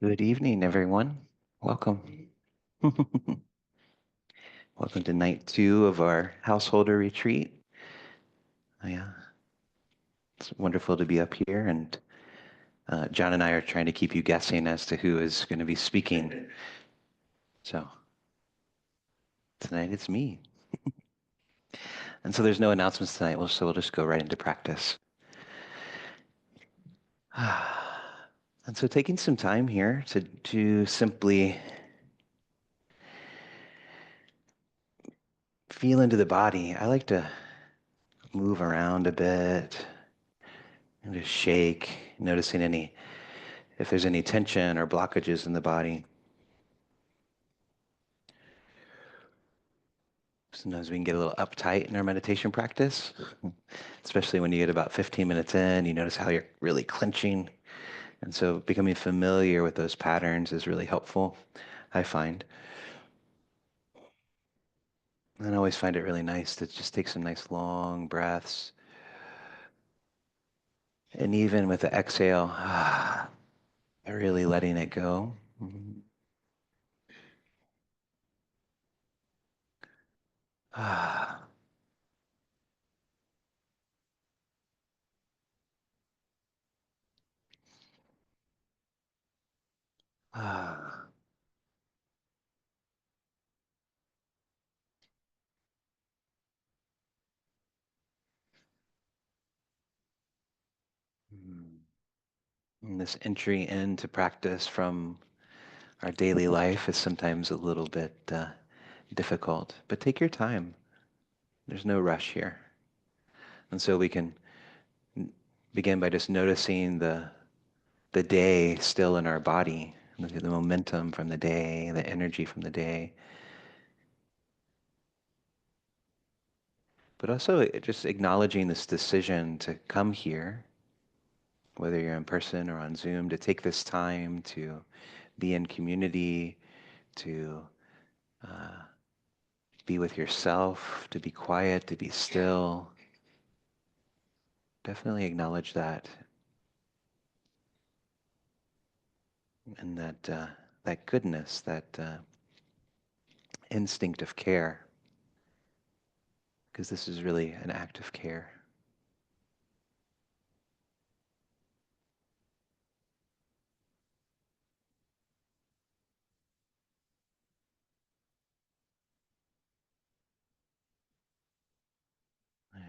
Good evening, everyone. Welcome. Welcome to night two of our householder retreat. Yeah, it's wonderful to be up here, and John and I are trying to keep you guessing as to who is going to be speaking. So tonight it's me. And so there's no announcements tonight, so we'll just go right into practice. And so taking some time here to simply feel into the body. I like to move around a bit and just shake, noticing if there's any tension or blockages in the body. Sometimes we can get a little uptight in our meditation practice, especially when you get about 15 minutes in, you notice how you're really clenching. And so becoming familiar with those patterns is really helpful, I find. And I always find it really nice to just take some nice long breaths. And even with the exhale, really letting it go. Ah, ah, mm. And this entry into practice from our daily life is sometimes a little bit difficult, but take your time. There's no rush here. And so we can begin by just noticing the day still in our body, the momentum from the day, the energy from the day, but also just acknowledging this decision to come here, whether you're in person or on Zoom, to take this time to be in community, to uh, be with yourself, to be quiet, to be still. Definitely acknowledge that, and that goodness, that instinct of care, because this is really an act of care. Yeah.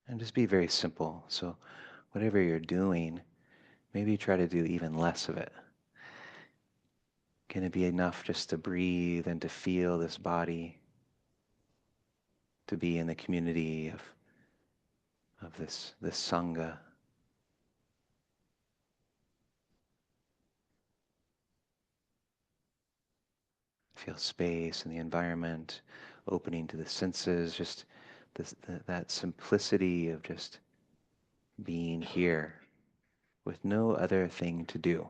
And just be very simple. So whatever you're doing, maybe try to do even less of it. Can it be enough just to breathe and to feel this body, to be in the community of this sangha, feel space in the environment, opening to the senses, just that simplicity of just being here with no other thing to do.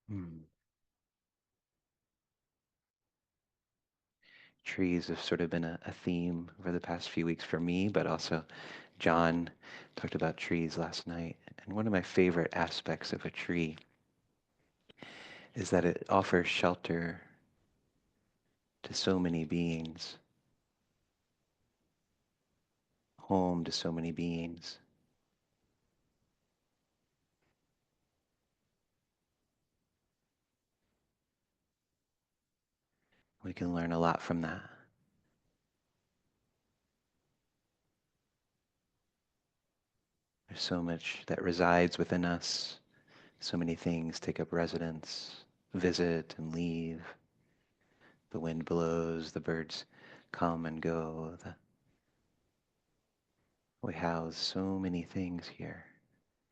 Hmm. Trees have sort of been a theme over the past few weeks for me, but also John talked about trees last night. And one of my favorite aspects of a tree is that it offers shelter to so many beings, home to so many beings. We can learn a lot from that. There's so much that resides within us. So many things take up residence, visit and leave. The wind blows, the birds come and go. We house so many things here.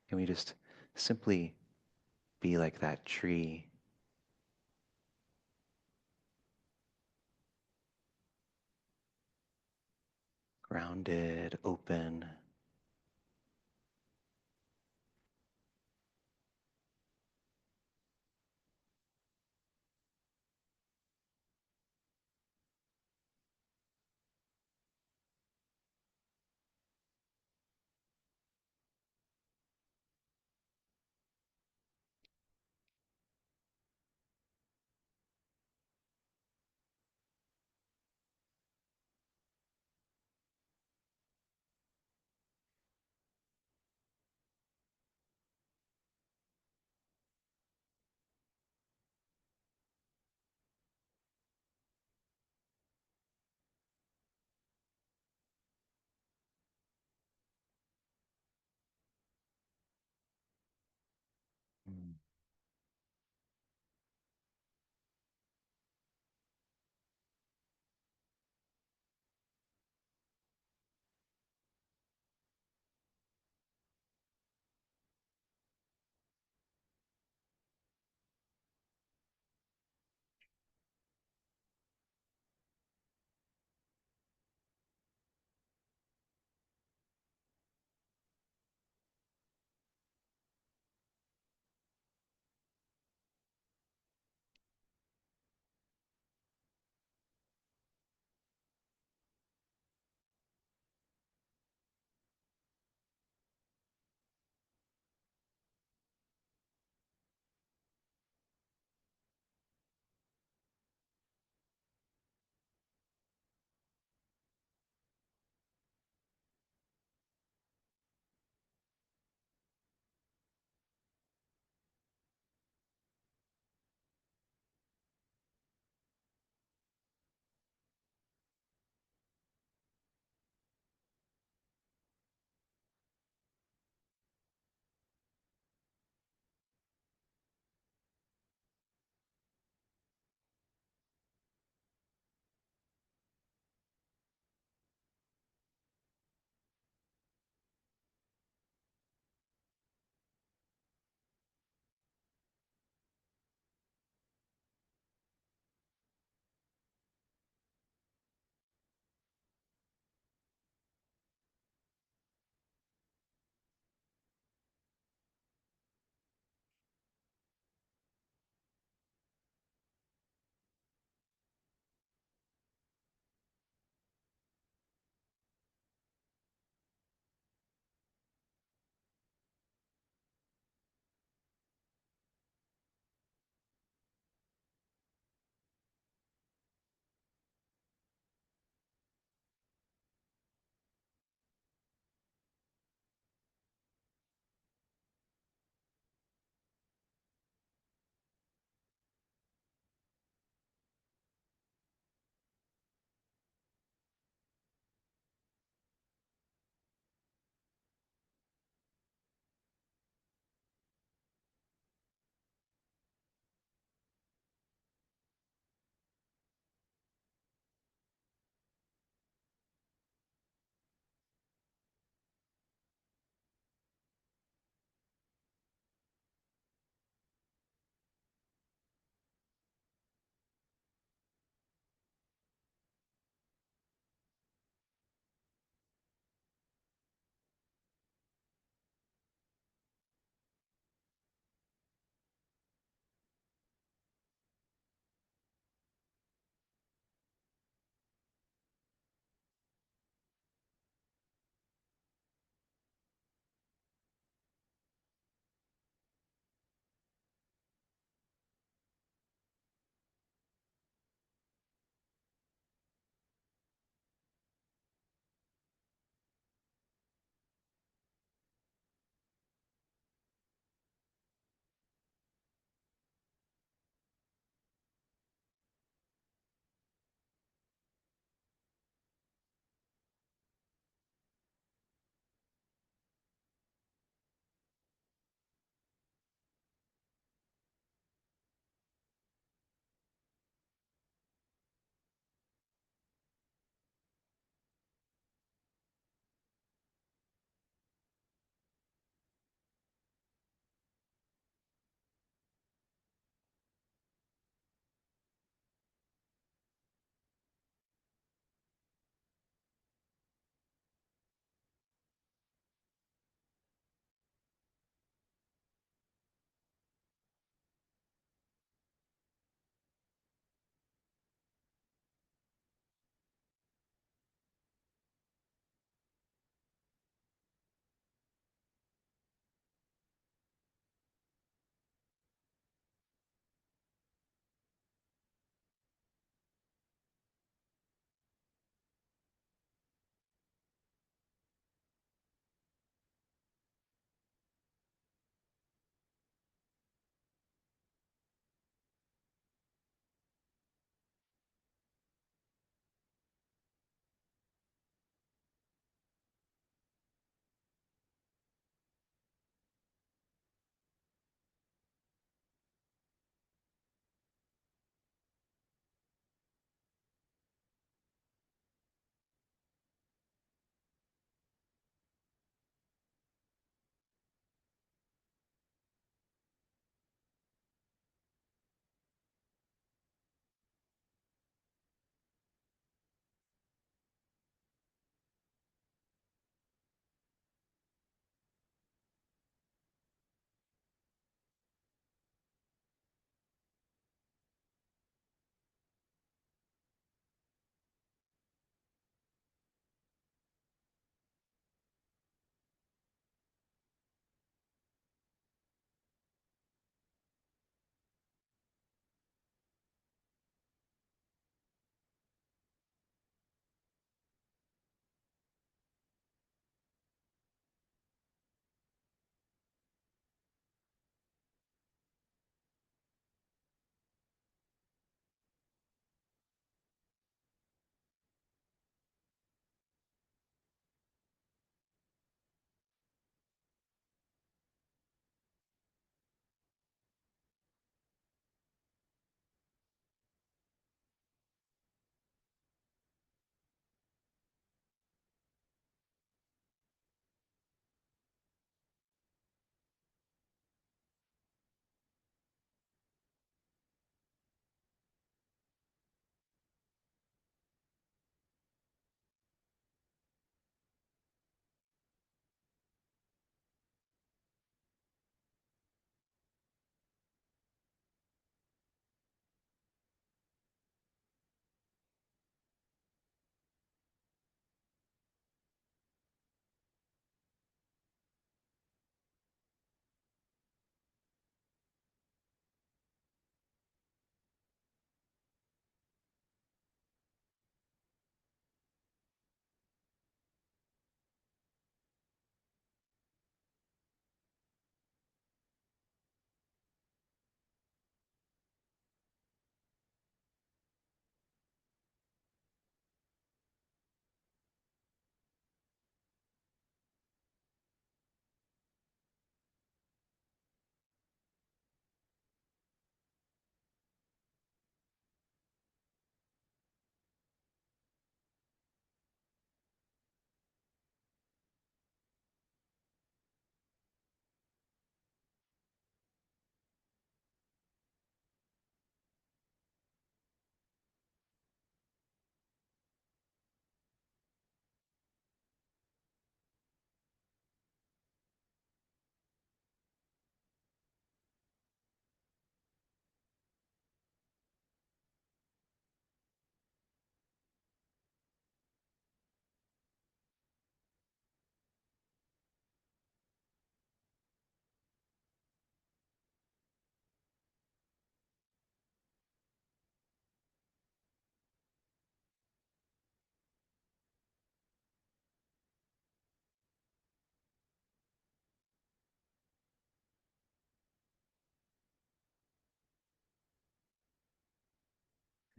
Can we just simply Be like that tree, grounded, open.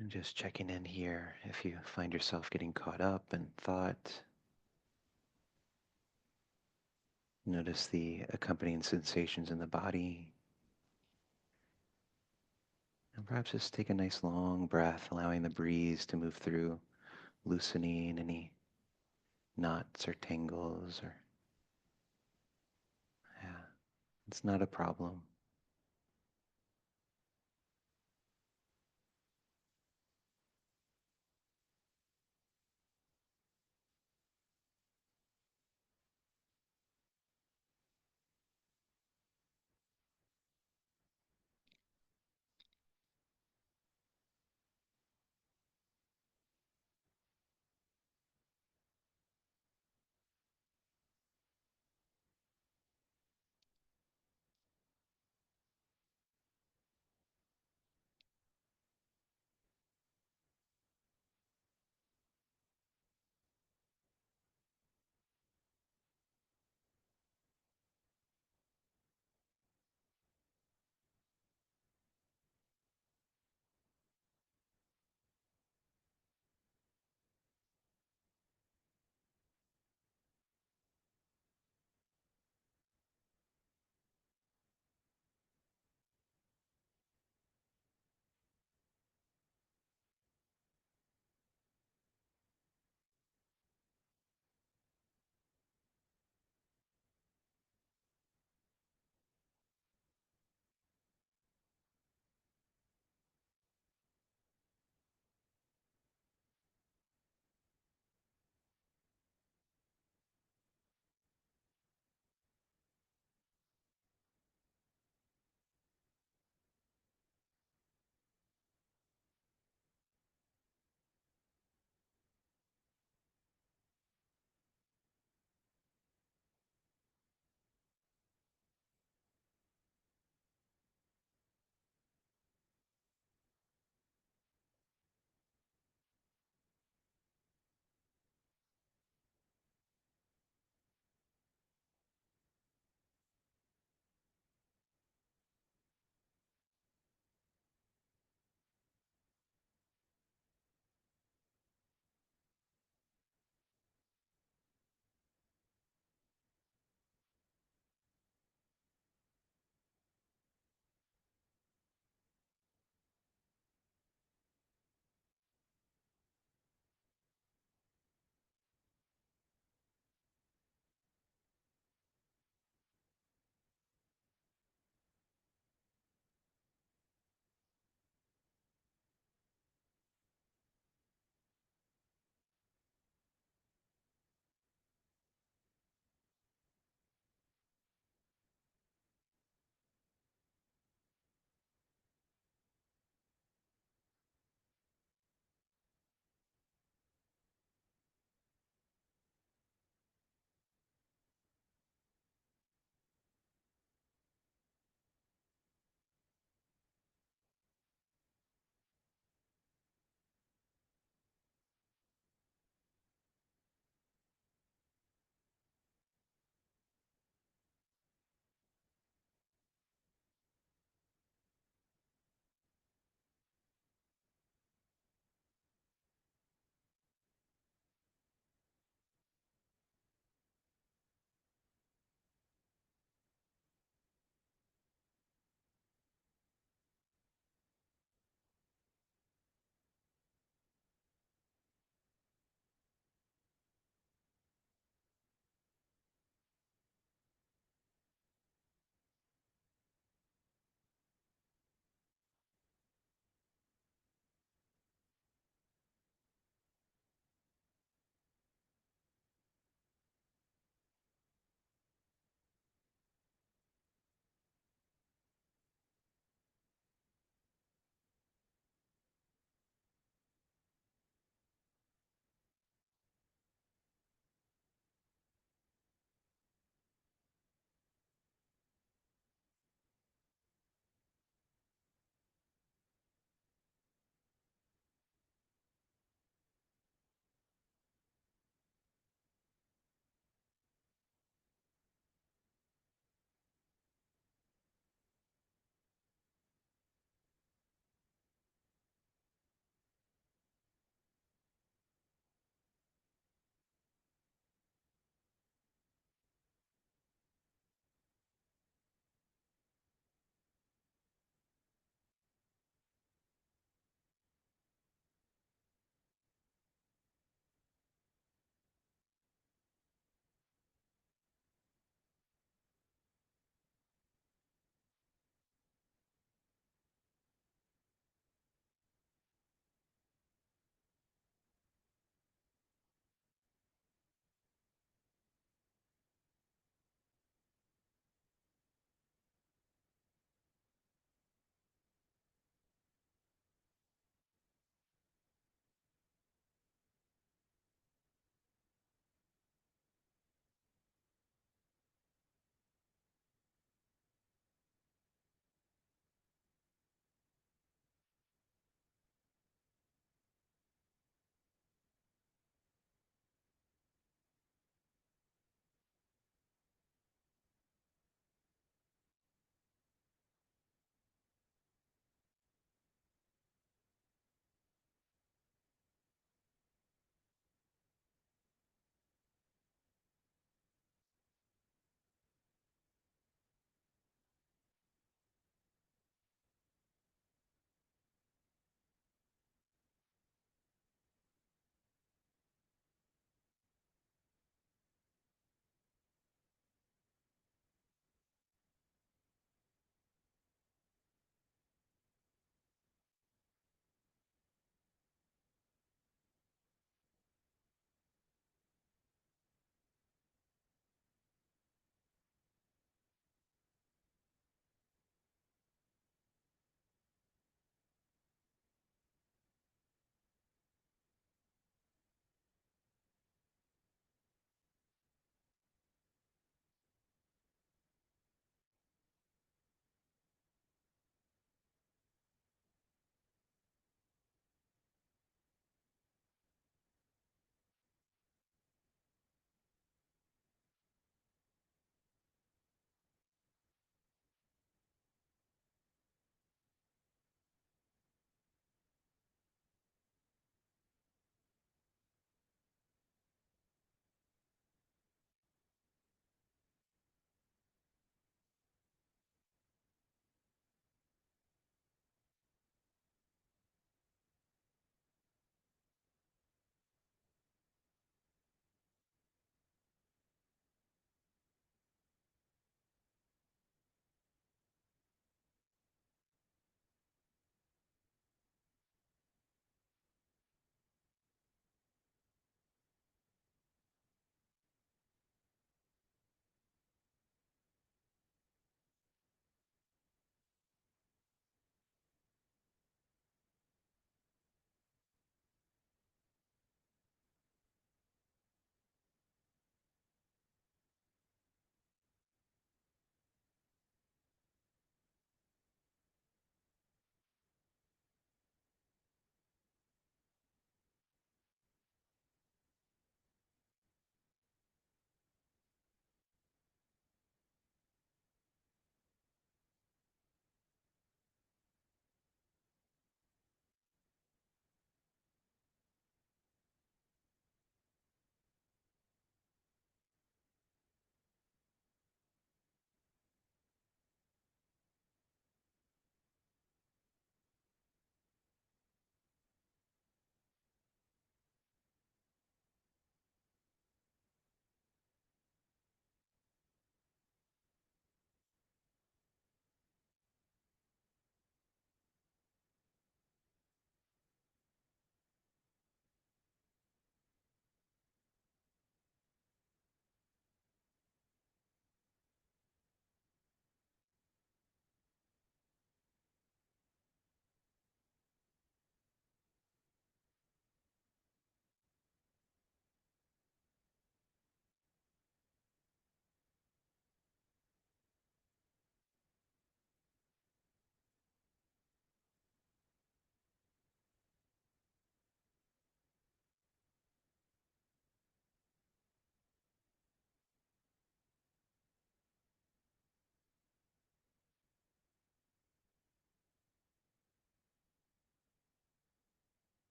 And just checking in here if you find yourself getting caught up in thought. Notice the accompanying sensations in the body. And perhaps just take a nice long breath, allowing the breeze to move through, loosening any knots or tangles or, yeah, it's not a problem.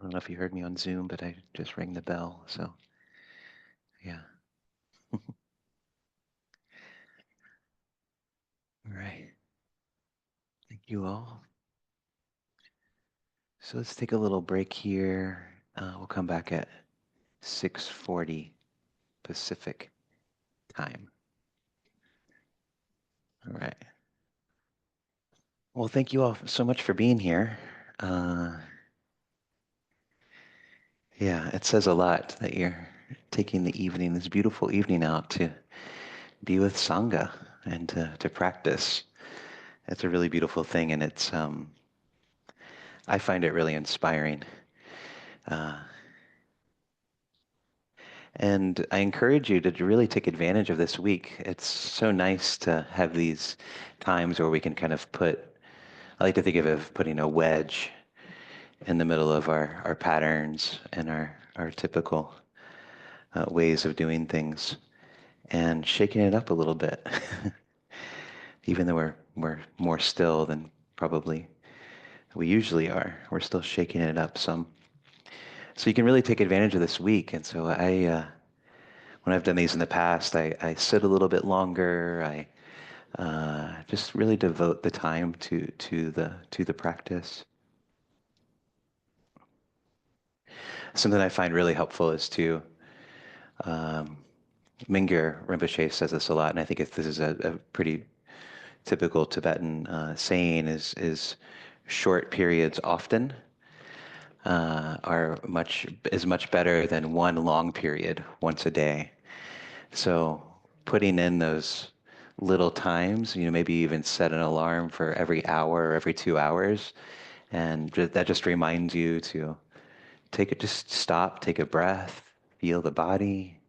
I don't know if you heard me on Zoom, but I just rang the bell. So, yeah. All right. Thank you all. So let's take a little break here. We'll come back at 6:40 Pacific time. All right. Well, thank you all so much for being here. Uh, yeah, it says a lot that you're taking the evening, this beautiful evening out to be with Sangha and to practice. It's a really beautiful thing, and I find it really inspiring. Uh, and I encourage you to really take advantage of this week. It's so nice to have these times where we can kind of I like to think of putting a wedge in the middle of our patterns and our typical ways of doing things and shaking it up a little bit. Even though we're more still than probably we usually are, we're still shaking it up some. So you can really take advantage of this week. And so when I've done these in the past, I sit a little bit longer. I just really devote the time to the practice. Something I find really helpful is to Mingyur Rinpoche says this a lot, and I think this is a pretty typical Tibetan saying is short periods often is much better than one long period once a day. So putting in those little times, maybe even set an alarm for every hour or every 2 hours, and that just reminds you to just stop, take a breath, feel the body.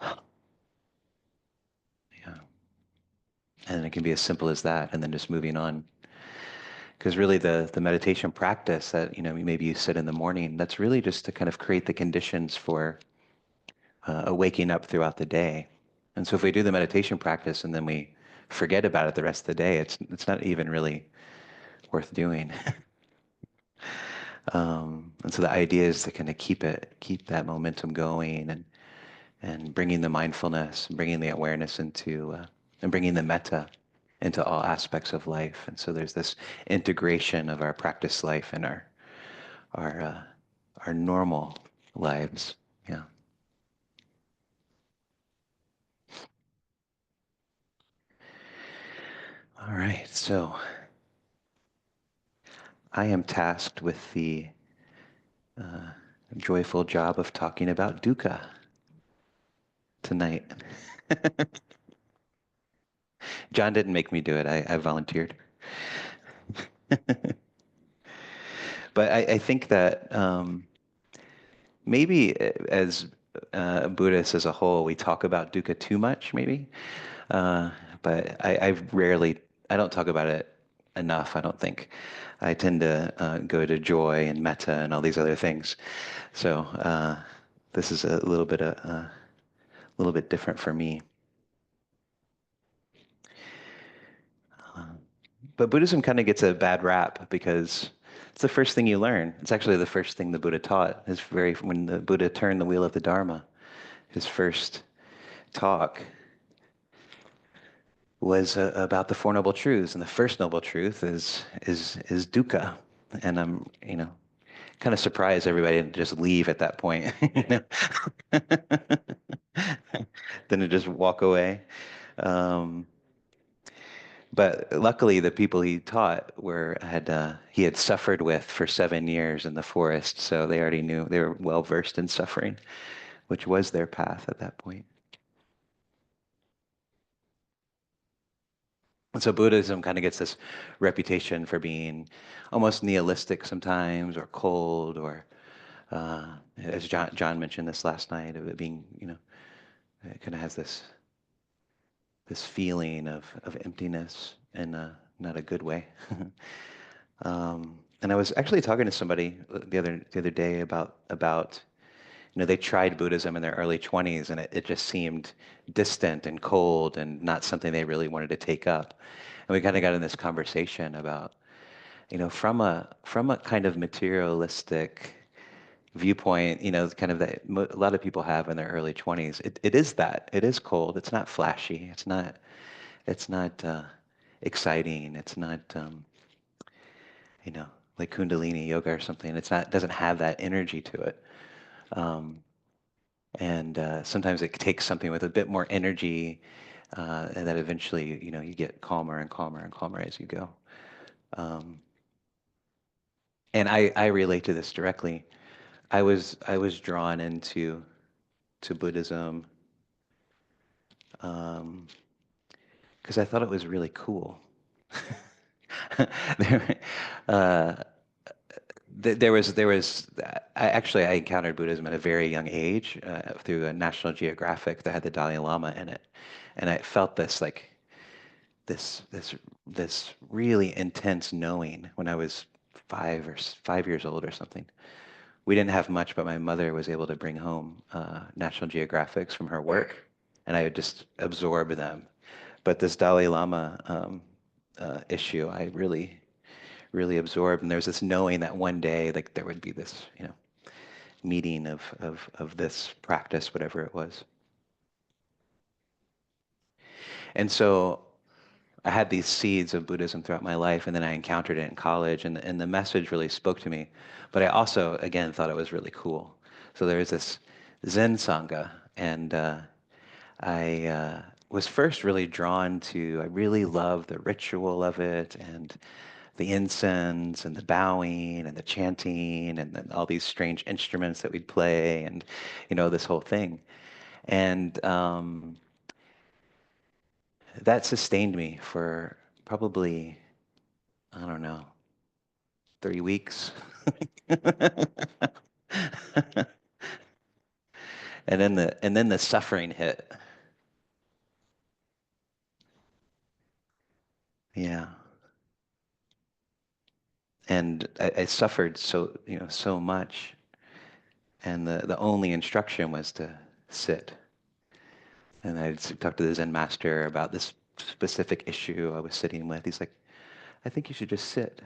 Yeah. And it can be as simple as that, and then just moving on. Because really the meditation practice that, maybe you sit in the morning, that's really just to kind of create the conditions for waking up throughout the day. And so if we do the meditation practice and then we forget about it the rest of the day, it's not even really worth doing. And so the idea is to kind of keep that momentum going and bringing the mindfulness, bringing the awareness and bringing the metta into all aspects of life. And so there's this integration of our practice life and our uh, our normal lives. Yeah. All right. So I am tasked with the uh, joyful job of talking about dukkha tonight. John didn't make me do it. I volunteered. But I think that maybe as Buddhists as a whole, we talk about dukkha too much, maybe. Uh, but I don't talk about it enough, I don't think. I tend to go to joy and metta and all these other things. So this is a little bit different for me. But Buddhism kind of gets a bad rap because it's the first thing you learn. It's actually the first thing the Buddha taught. When the Buddha turned the wheel of the Dharma, his first talk was about the Four Noble Truths, and the first noble truth is dukkha. And I'm kind of surprised everybody didn't just leave at that point. Didn't just walk away. Um, But luckily, the people he taught he had suffered with for 7 years in the forest, so they already knew they were well versed in suffering, which was their path at that point. And so Buddhism kind of gets this reputation for being almost nihilistic sometimes, or cold, or as John mentioned this last night, of it being, it kind of has this feeling of emptiness in not a good way. And I was actually talking to somebody the other day about they tried Buddhism in their early 20s, and it just seemed distant and cold and not something they really wanted to take up. And we kind of got in this conversation about from a kind of materialistic viewpoint, kind of that a lot of people have in their early 20s. It is that. It is cold. It's not flashy. It's not exciting. It's not you know, like Kundalini yoga or something. Doesn't have that energy to it. Um, and sometimes it takes something with a bit more energy, and that eventually, you get calmer and calmer and calmer as you go. Um, and I relate to this directly. I was drawn into to Buddhism um, because I thought it was really cool. There, uh, there was I encountered Buddhism at a very young age through a National Geographic that had the Dalai Lama in it, and I felt this like this really intense knowing when I was 5 years old or something. We didn't have much, but my mother was able to bring home National Geographics from her work, and I would just absorb them. But this Dalai Lama issue, I really, really absorbed, and there was this knowing that one day, like there would be this, meeting of this practice, whatever it was. And so I had these seeds of Buddhism throughout my life, and then I encountered it in college, and the message really spoke to me. But I also, again, thought it was really cool. So there was this Zen Sangha, and I was first really drawn to, I really loved the ritual of it, and the incense, and the bowing, and the chanting, and then all these strange instruments that we'd play, and, this whole thing. And that sustained me for probably, I don't know, 3 weeks. And then the suffering hit. Yeah. And I suffered so much. And the only instruction was to sit. And I'd talk to the Zen master about this specific issue I was sitting with. He's like, I think you should just sit.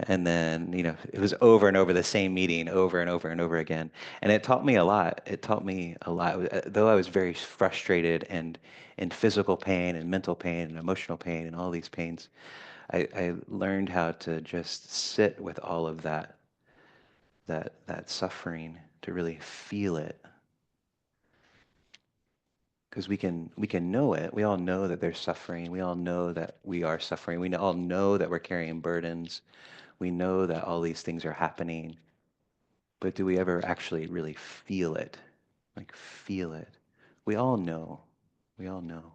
And then, it was over and over the same meeting, over and over and over again. And it taught me a lot. It taught me a lot. Though I was very frustrated and in physical pain and mental pain and emotional pain and all these pains, I learned how to just sit with all of that suffering, to really feel it. Because we can know it. We all know that there's suffering. We all know that we are suffering. We all know that we're carrying burdens. We know that all these things are happening. But do we ever actually really feel it? Like feel it. We all know. We all know.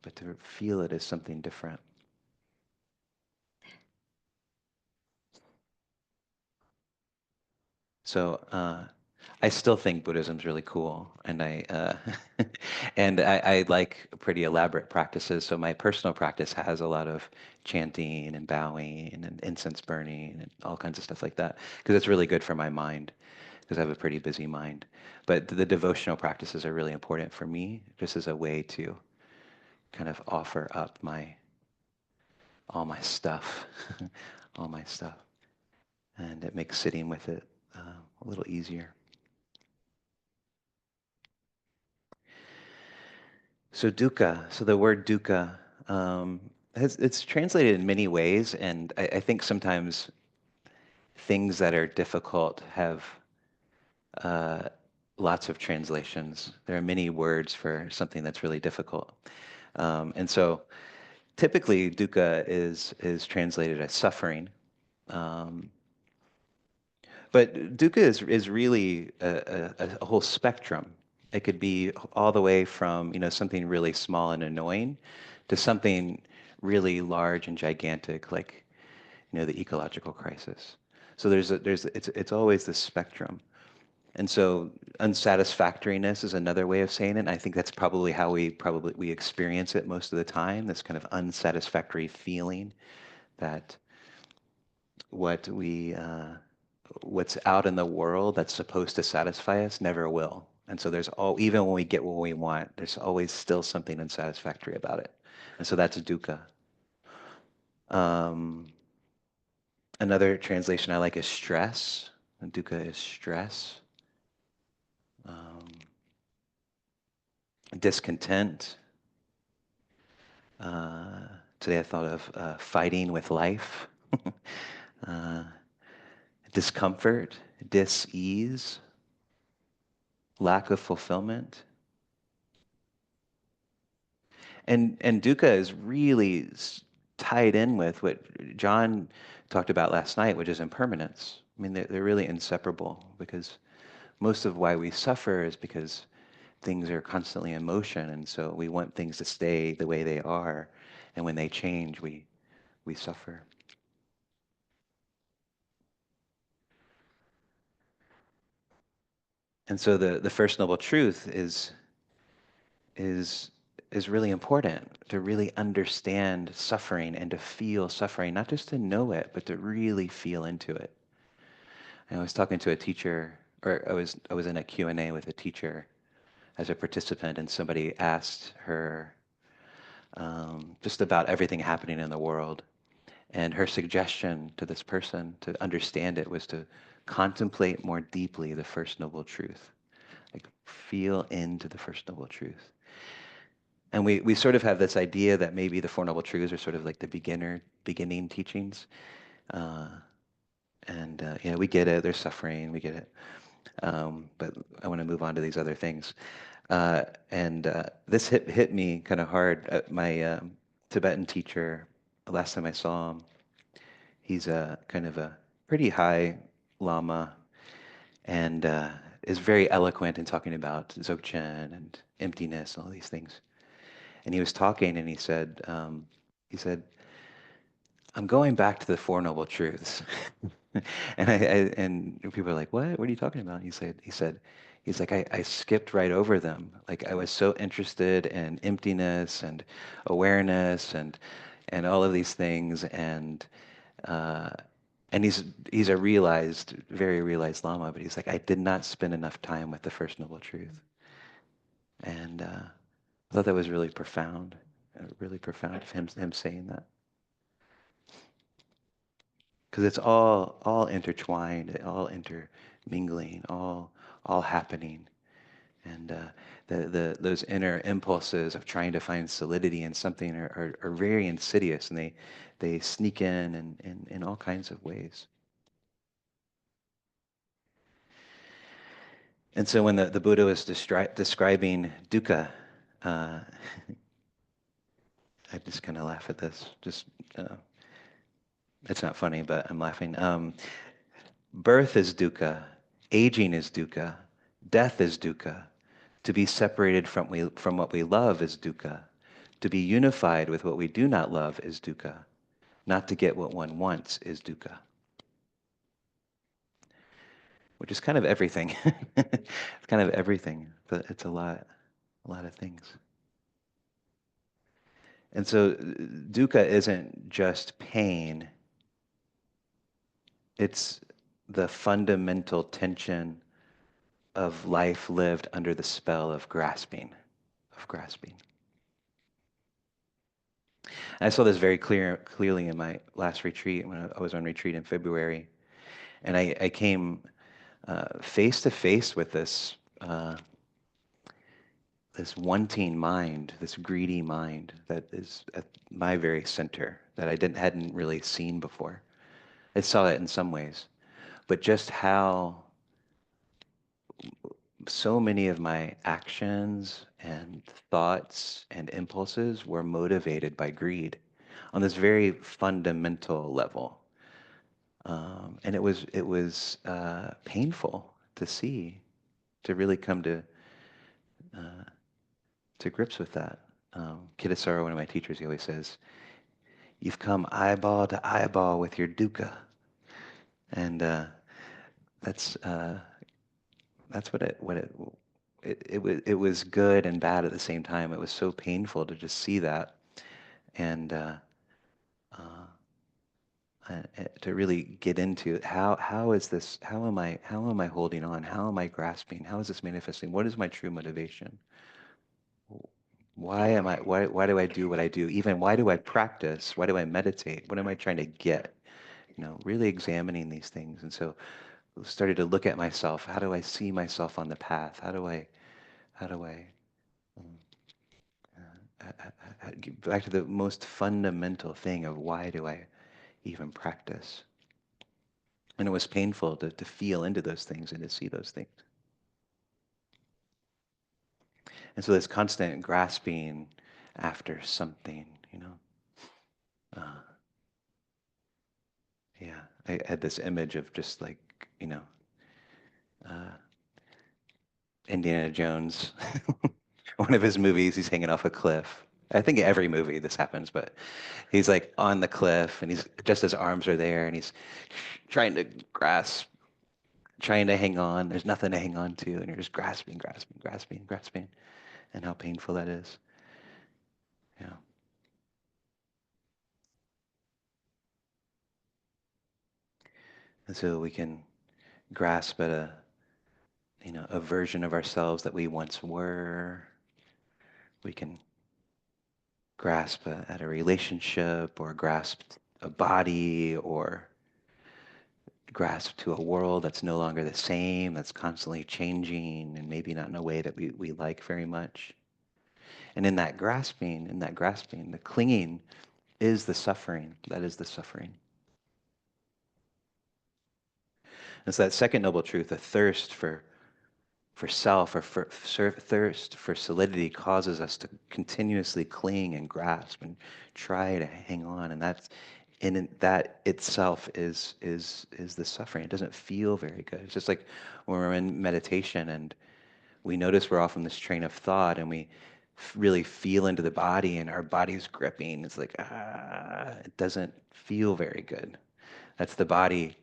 But to feel it is something different. So I still think Buddhism's really cool, and I like pretty elaborate practices. So my personal practice has a lot of chanting and bowing and incense burning and all kinds of stuff like that, because it's really good for my mind, because I have a pretty busy mind. But the devotional practices are really important for me, just as a way to kind of offer up my all my stuff, all my stuff, and it makes sitting with it a little easier. So dukkha, so the word dukkha, it's translated in many ways, and I think sometimes things that are difficult have uh, lots of translations. There are many words for something that's really difficult, and so typically dukkha is translated as suffering. Um, But dukkha is really a whole spectrum. It could be all the way from, something really small and annoying to something really large and gigantic, like, the ecological crisis. So it's always this spectrum. And so unsatisfactoriness is another way of saying it. And I think that's probably how we experience it most of the time, this kind of unsatisfactory feeling that what what's out in the world that's supposed to satisfy us never will. And so even when we get what we want, there's always still something unsatisfactory about it. And so that's dukkha. Um, Another translation I like is stress. Dukkha is stress. Um, Discontent. Uh, Today I thought of fighting with life. uh, Discomfort, dis-ease, lack of fulfillment. And dukkha is really tied in with what John talked about last night, which is impermanence. I mean, they're really inseparable because most of why we suffer is because things are constantly in motion, and so we want things to stay the way they are, and when they change, we suffer. And so the first noble truth is is really important to really understand suffering and to feel suffering, not just to know it, but to really feel into it. And I was talking to a teacher, or I was in a Q&A with a teacher as a participant, and somebody asked her just about everything happening in the world. And her suggestion to this person to understand it was to contemplate more deeply the First Noble Truth, like feel into the First Noble Truth. And we sort of have this idea that maybe the Four Noble Truths are sort of like the beginning teachings. Uh, and we get it, there's suffering, we get it. But I want to move on to these other things. And this hit me kind of hard. My Tibetan teacher, the last time I saw him, he's a kind of a pretty high lama and is very eloquent in talking about Dzogchen and emptiness and all these things. And he was talking and he said, I'm going back to the Four Noble Truths. And people are like, what? What are you talking about? He's like, I skipped right over them. Like I was so interested in emptiness and awareness and all of these things. Uh, and he's a very realized Lama, but he's like, I did not spend enough time with the First Noble Truth. And I thought that was really profound of him saying that. Because it's all intertwined, all intermingling, all happening, and the those inner impulses of trying to find solidity in something are very insidious, and they sneak in all kinds of ways. And so when the Buddha was describing dukkha, uh, I just kind of laugh at this. Just it's not funny, but I'm laughing. Birth is dukkha, aging is dukkha, death is dukkha. To be separated from what we love is dukkha. To be unified with what we do not love is dukkha. Not to get what one wants is dukkha, which is kind of everything. It's kind of everything, but it's a lot of things. And so dukkha isn't just pain, it's the fundamental tension of life lived under the spell of grasping. I saw this very clearly in my last retreat when I was on retreat in February, and I came face to face with this wanting mind, this greedy mind that is at my very center that I didn't hadn't really seen before. I saw it in some ways, but just how so many of my actions and thoughts and impulses were motivated by greed on this very fundamental level. And it was painful to see, to really come uh, to grips with that. Kittasaro, one of my teachers, he always says, "You've come eyeball to eyeball with your dukkha," and that's uh, that's what it was good and bad at the same time. It was so painful to just see that and uh, to really get into how is this? How am I holding on? How am I grasping? How is this manifesting? What is my true motivation? Why do I do what I do? Even why do I practice? Why do I meditate? What am I trying to get? Really examining these things. And so I started to look at myself. How do I see myself on the path? How do I, um, get back to the most fundamental thing of why do I even practice? And it was painful to feel into those things and to see those things. And so this constant grasping after something, uh, yeah, I had this image of just like, you know, uh, Indiana Jones, one of his movies, he's hanging off a cliff. I think every movie this happens, but he's like on the cliff and he's just his arms are there and he's trying to grasp, trying to hang on. There's nothing to hang on to, and you're just grasping, grasping, grasping, grasping, and how painful that is. Yeah. And so we can grasp at a version of ourselves that we once were. We can grasp at a relationship or grasp a body or grasp to a world that's no longer the same, that's constantly changing and maybe not in a way that we like very much. And in that grasping, the clinging is the suffering. That is the suffering. It's that second noble truth, a thirst for self or thirst for solidity causes us to continuously cling and grasp and try to hang on. And that itself is the suffering. It doesn't feel very good. It's just like when we're in meditation and we notice we're off on this train of thought and we really feel into the body and our body's gripping. It's like, it doesn't feel very good. That's the body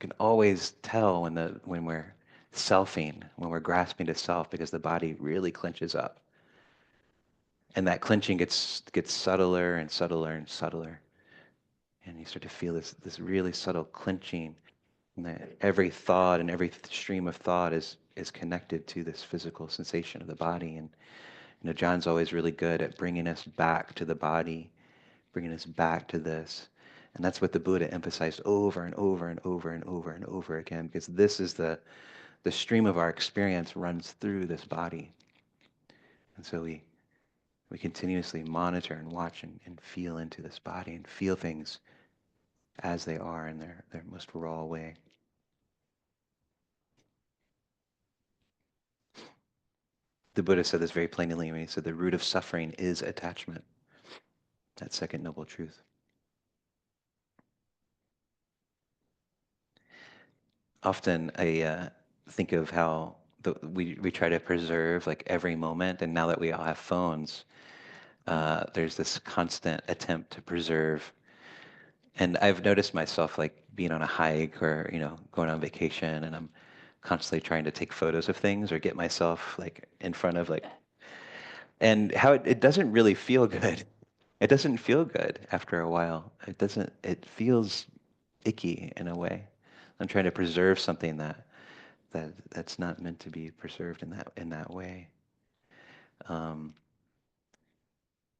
can always tell when we're selfing, when we're grasping to self, because the body really clenches up. And that clenching gets subtler and subtler and subtler. And you start to feel this really subtle clenching. And that every thought and every stream of thought is connected to this physical sensation of the body. And John's always really good at bringing us back to the body, bringing us back to this. And that's what the Buddha emphasized over and over and over and over and over again, because this is the stream of our experience runs through this body. And so we continuously monitor and watch and feel into this body and feel things as they are in their most raw way. The Buddha said this very plainly when he said the root of suffering is attachment. That second noble truth. Often I think of how we try to preserve like every moment, and now that we all have phones, there's this constant attempt to preserve. And I've noticed myself like being on a hike or going on vacation, and I'm constantly trying to take photos of things or get myself like in front of like, and how it doesn't really feel good. It doesn't feel good after a while. It doesn't. It feels icky in a way. I'm trying to preserve something that's not meant to be preserved in that way. Um,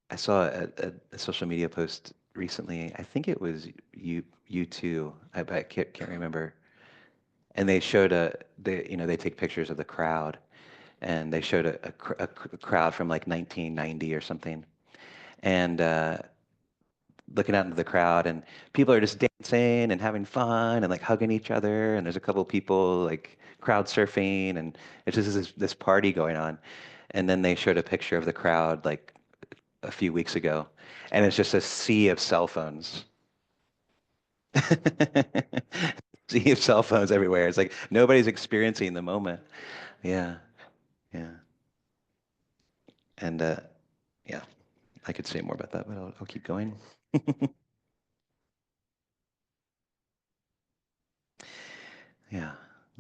I saw a social media post recently. I think it was you too. I can't remember. And they showed they take pictures of the crowd, and they showed a crowd from like 1990 or something, and looking out into the crowd, and people are just dancing and having fun and like hugging each other, and there's a couple people like crowd surfing, and it's just this party going on. And then they showed a picture of the crowd like a few weeks ago, and it's just a sea of cell phones. Sea of cell phones everywhere. It's like nobody's experiencing the moment. Yeah, yeah. And yeah, I could say more about that, but I'll keep going. Yeah,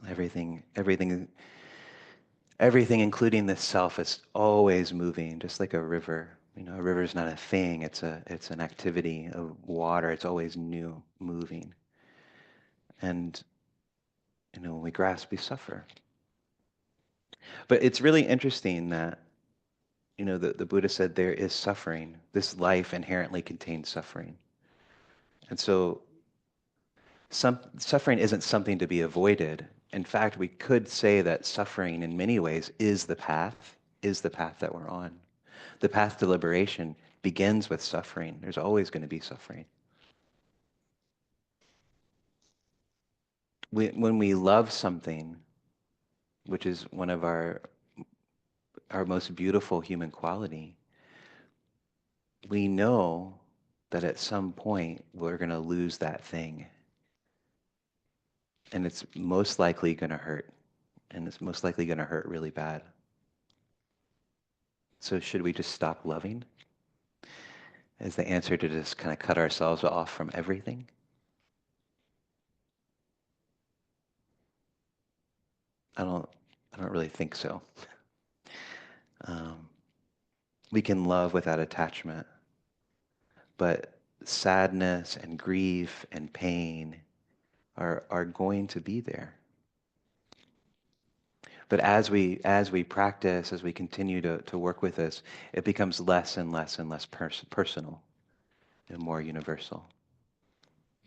everything, everything, everything, including the self, is always moving, just like a river. A river is not a thing; it's an activity of water. It's always new, moving. And when we grasp, we suffer. But it's really interesting that the Buddha said there is suffering. This life inherently contains suffering. And so suffering isn't something to be avoided. In fact, we could say that suffering in many ways is the path that we're on. The path to liberation begins with suffering. There's always going to be suffering. When we love something, which is one of our most beautiful human quality, we know that at some point we're going to lose that thing. And it's most likely going to hurt. And it's most likely going to hurt really bad. So should we just stop loving? Is the answer to just kind of cut ourselves off from everything? I don't I don't really think so. Um, we can love without attachment, but sadness and grief and pain are going to be there. But as we practice, as we continue to work with this, it becomes less and less and less personal and more universal.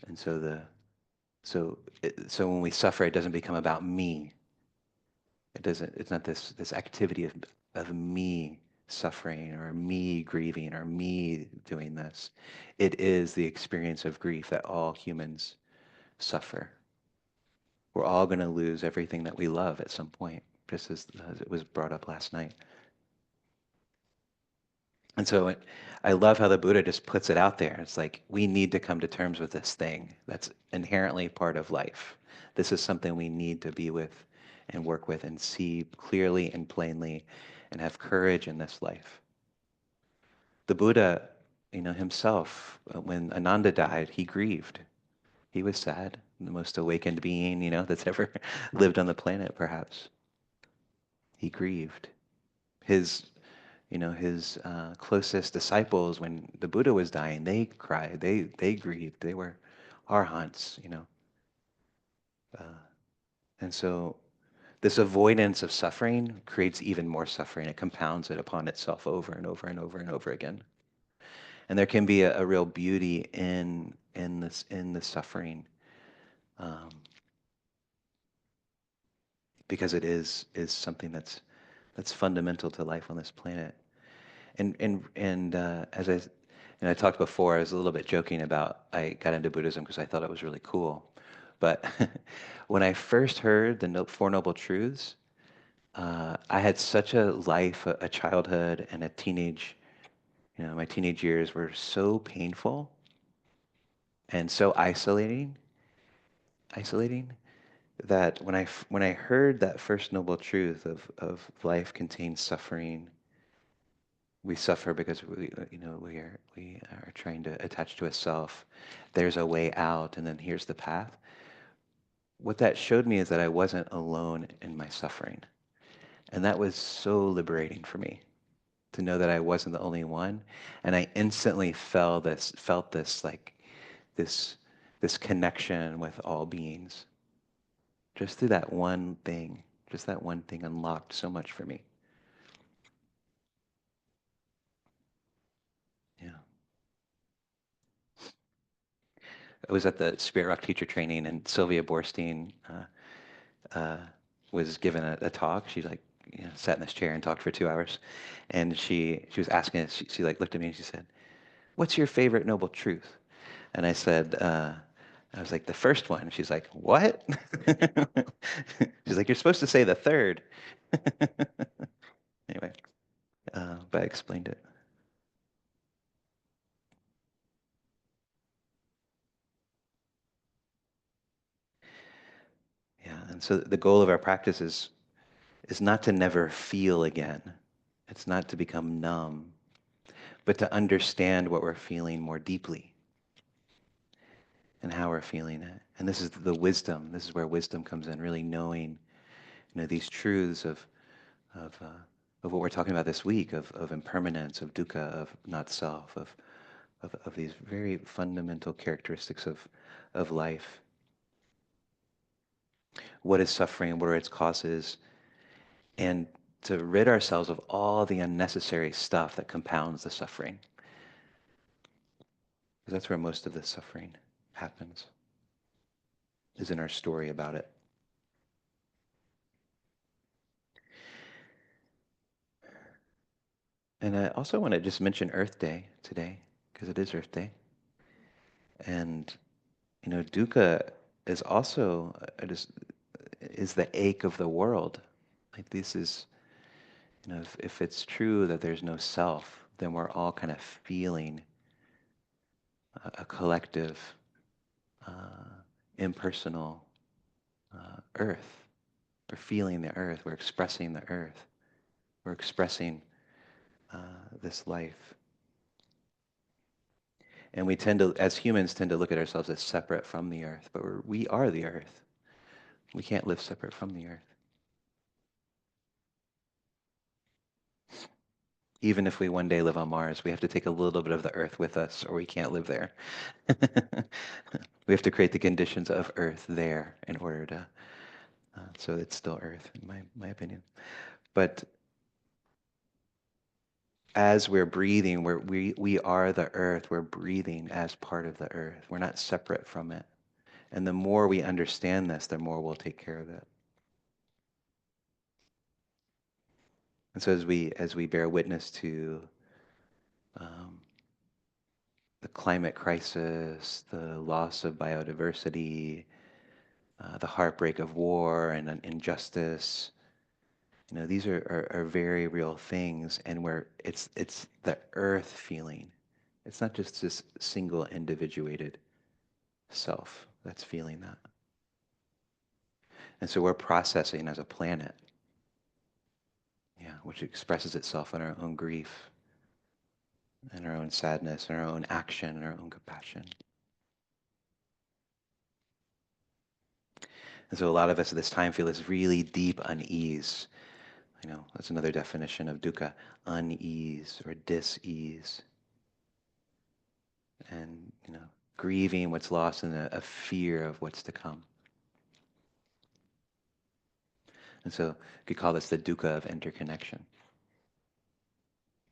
And so when we suffer, it doesn't become about me. It's not this activity of me suffering or me grieving or me doing this. It is the experience of grief that all humans suffer. We're all going to lose everything that we love at some point, just as it was brought up last night. And so I love how the Buddha just puts it out there. It's like we need to come to terms with this thing that's inherently part of life. This is something we need to be with and work with and see clearly and plainly and have courage in this life. The Buddha, himself, when Ananda died, he grieved. He was sad, the most awakened being, that's ever lived on the planet, perhaps. He grieved. His closest disciples, when the Buddha was dying, they cried, they grieved, they were arhants. Uh, and so this avoidance of suffering creates even more suffering. It compounds it upon itself over and over and over and over again. And there can be a real beauty in the suffering, um, because it is something that's fundamental to life on this planet. And as I talked before, I was a little bit joking about I got into Buddhism because I thought it was really cool. But when I first heard the Four Noble Truths, I had such a life, a childhood, and a teenage. My teenage years were so painful and so isolating that when I heard that first noble truth of life contains suffering, we suffer because we are trying to attach to a self. There's a way out, and then here's the path. What that showed me is that I wasn't alone in my suffering, and that was so liberating for me to know that I wasn't the only one. And I instantly felt this like this this connection with all beings just through that one thing. Just that one thing unlocked so much for me. Yeah. I was at the Spirit Rock teacher training, and Sylvia Borstein was given a talk. She like sat in this chair and talked for 2 hours, and she was asking us. She like looked at me and she said, "What's your favorite noble truth?" And I said, I was like, "The first one." She's like, "What?" She's like, "You're supposed to say the third." Anyway, but I explained it. Yeah, and so the goal of our practice is not to never feel again. It's not to become numb, but to understand what we're feeling more deeply and how we're feeling it. And this is the wisdom. This is where wisdom comes in, really knowing, these truths of what we're talking about this week, of impermanence, of dukkha, of not self, of these very fundamental characteristics of life. What is suffering? What are its causes? And to rid ourselves of all the unnecessary stuff that compounds the suffering. Because that's where most of the suffering happens, is in our story about it. And I also want to just mention Earth Day today, because it is Earth Day. And, dukkha is also is the ache of the world. Like this is, if it's true that there's no self, then we're all kind of feeling a collective, uh, impersonal earth. We're feeling the earth. We're expressing the earth. We're expressing this life. And we tend to, as humans, tend to look at ourselves as separate from the earth, but we are the earth. We can't live separate from the earth. Even if we one day live on Mars, we have to take a little bit of the earth with us, or we can't live there. We have to create the conditions of earth there in order to, so it's still earth, in my opinion. But as we're breathing, we are the earth. We're breathing as part of the earth. We're not separate from it. And the more we understand this, the more we'll take care of it. And so as we bear witness to um, the climate crisis, the loss of biodiversity, the heartbreak of war and injustice, these are very real things, and where it's the earth feeling. It's not just this single individuated self that's feeling that. And so we're processing as a planet, yeah, which expresses itself in our own grief, in our own sadness, in our own action, in our own compassion. And so a lot of us at this time feel this really deep unease. That's another definition of dukkha, unease or dis-ease. And, grieving what's lost and a fear of what's to come. And so you could call this the dukkha of interconnection.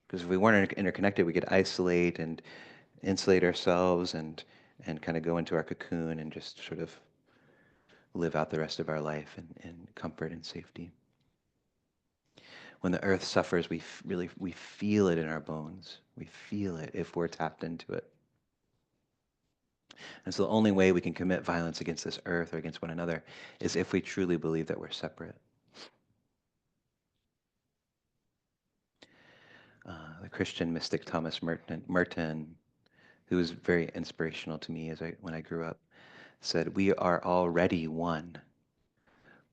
Because if we weren't interconnected, we could isolate and insulate ourselves and kind of go into our cocoon and just sort of live out the rest of our life in comfort and safety. When the earth suffers, we feel it in our bones. We feel it if we're tapped into it. And so the only way we can commit violence against this earth or against one another is if we truly believe that we're separate. The Christian mystic Thomas Merton, who was very inspirational to me when I grew up, said, "We are already one,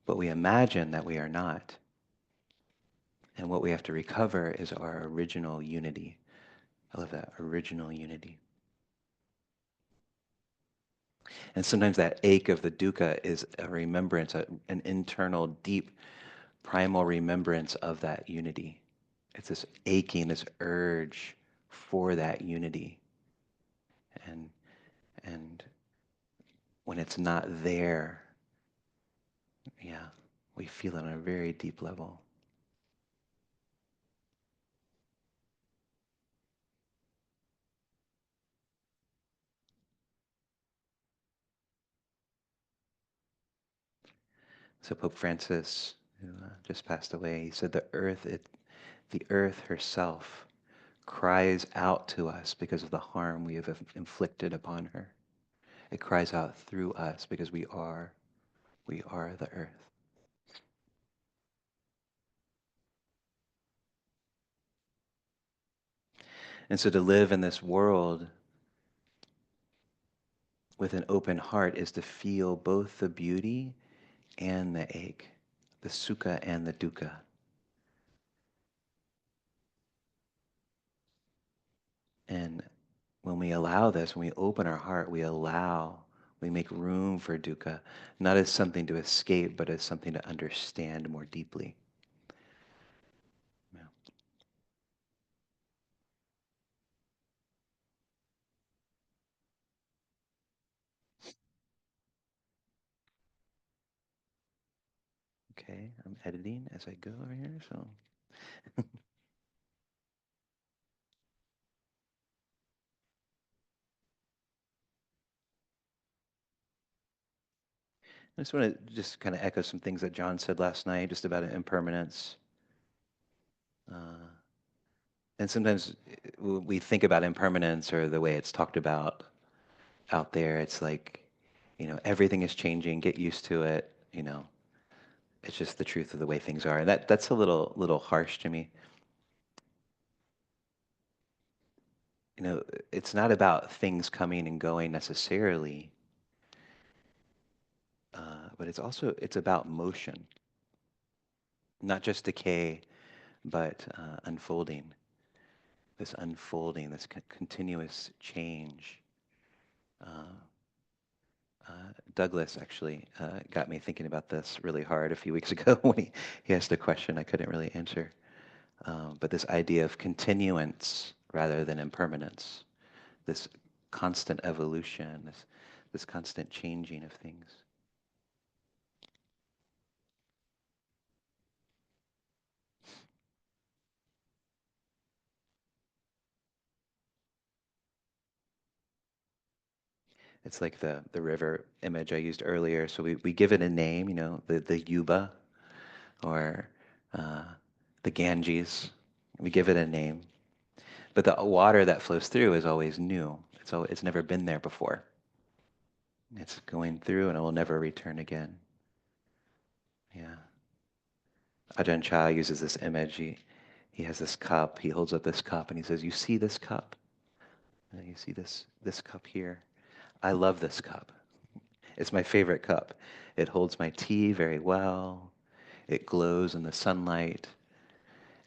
but we imagine that we are not. And what we have to recover is our original unity." I love that, original unity. And sometimes that ache of the dukkha is a remembrance, an internal, deep, primal remembrance of that unity. It's this aching, this urge for that unity. And and when it's not there, yeah, we feel it on a very deep level. So Pope Francis, who just passed away, he said the earth herself cries out to us because of the harm we have inflicted upon her. It cries out through us because we are the earth. And so to live in this world with an open heart is to feel both the beauty and the ache, the sukha and the dukkha. And when we allow this, when we open our heart, we make room for dukkha, not as something to escape, but as something to understand more deeply. Yeah. Okay. Okay, I'm editing as I go over here, so I just want to just kind of echo some things that John said last night, just about impermanence. Uh, and sometimes we think about impermanence or the way it's talked about out there. It's like, everything is changing. Get used to it. It's just the truth of the way things are. And that's a little harsh to me. You know, it's not about things coming and going necessarily, but it's about motion, not just decay, but unfolding, this continuous change. Uh, Douglas actually got me thinking about this really hard a few weeks ago when he asked a question I couldn't really answer. But this idea of continuance rather than impermanence, this constant evolution, this constant changing of things. It's like the river image I used earlier. So we give it a name, the Yuba or uh, the Ganges. We give it a name. But the water that flows through is always new. It's never been there before. It's going through and it will never return again. Yeah. Ajahn Chah uses this image. He has this cup. He holds up this cup and he says, "You see this cup? You see this cup here? I love this cup. It's my favorite cup. It holds my tea very well. It glows in the sunlight.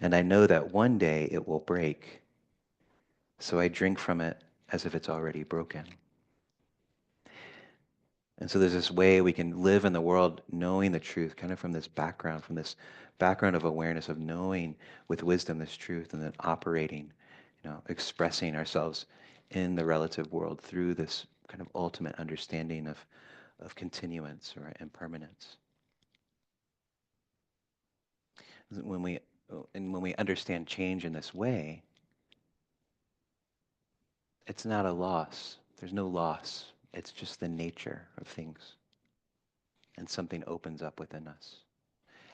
And I know that one day it will break. So I drink from it as if it's already broken." And so there's this way we can live in the world knowing the truth, kind of from this background of awareness of knowing with wisdom this truth and then operating, expressing ourselves in the relative world through this kind of ultimate understanding of continuance or impermanence. When we when we understand change in this way, it's not a loss. There's no loss. It's just the nature of things. And something opens up within us.